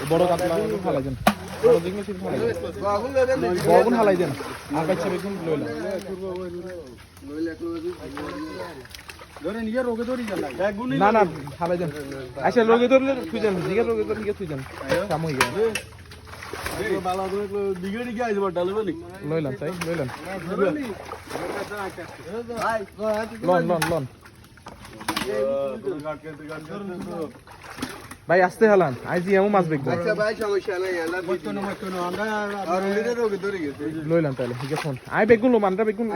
বড় কাতলা ফালাই দেন, বড় দেখলে ঠিক ফালাই দেন, বড়গুন ফালাই দেন, আর বাচ্চা বেগুন লইলা না না ফালাই দেন। আচ্ছা রোগে ধরলে তুই যান, দিকে রোগে ধরলে তুই যান, কাম হয়ে গেল লইলাম তাই লইলাম লন লন লন ভাই আসতে হলাম আইজি এমন মাছ দেখবো লইলাম তাহলে ঠিক আছে আই বেগুন লো মানটা বেগুন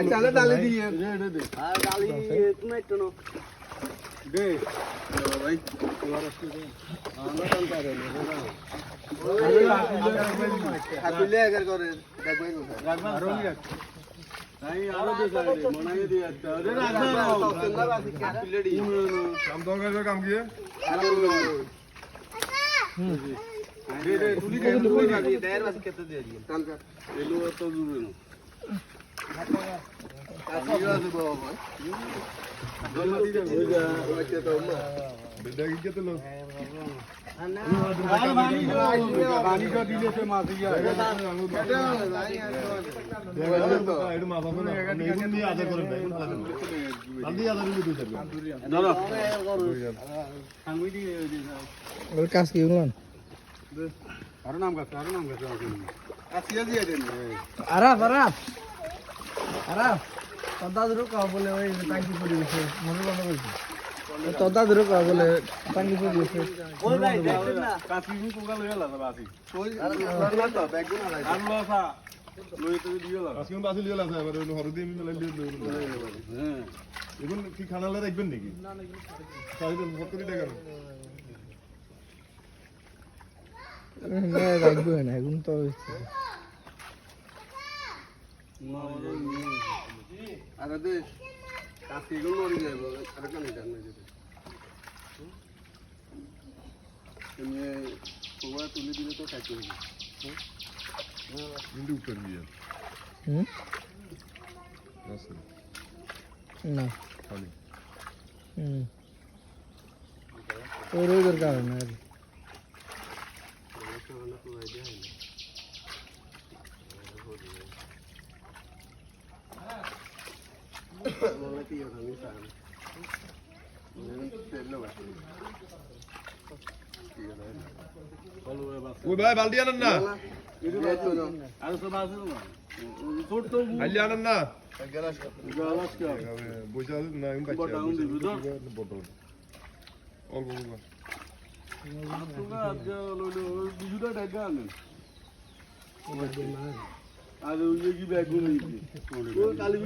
কাজ কি বললাম আরো নাম গাছ আরাফ আরাফ আরাফ দাদুর কাউ বলে ওই টাঙ্কি পড়ে গেছে মনে বন্ধ করেছে তোর দাদুর কাউ বলে টাঙ্কি পড়ে গেছে ওই ভাই দেখছেন না কাছি কোকা লইয়া লাগা বাসি ওই না তো ব্যাগুন আলাই আল্লাহ সা লই তো দিও লাগা কাছি বাসি লিয়া লাগা এবারে হরদি আমি লই হ্যাঁ এখন কি খানালে রাখবেন নাকি না না সাইডে 70 টাকা না রাখবো না এখন তো আরে দে কাছে গুলো মরে যাবে আর কেন জান না যেতে তুমি কোয়া তুলে দিলে তো কাটে হবে কিন্তু উপর দিয়ে না খালি ওর ওর কারণে আর ওই ভাই বালতি আনেন না আনন্দ না বসে না আর ওই কি ব্যাগ কালি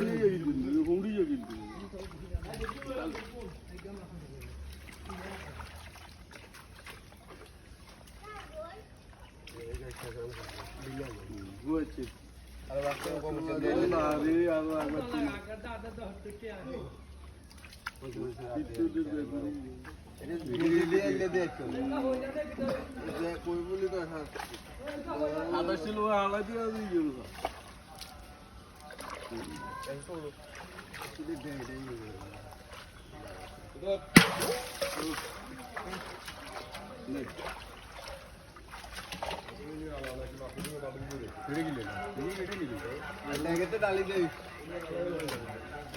কিন্তু ডালি দেই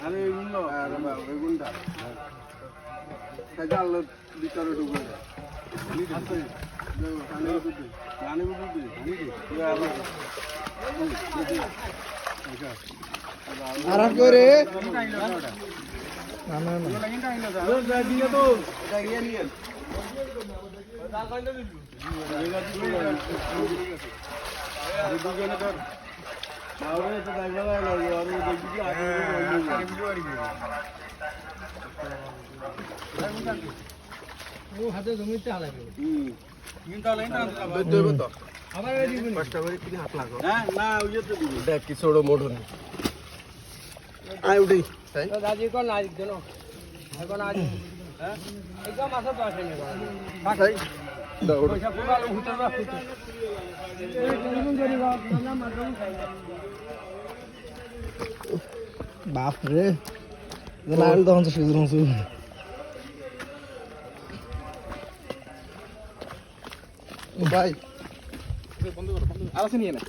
আরে এগুলো বেগুনটা কাজাল ভিতরে ঢুকে আর করে না না না দিয়ে তো এটা গিয়ে নিয়ে হাতে জমিতে হালাবে দেখ কি ছোট মোটর আয় উঠি দাদি কোন আজ দেন এখন আজ হ্যাঁ একদম মাথা তো আসেনি বাপ রে লাল তখন তো সুযোগ ভাই আর আছে নিয়ে না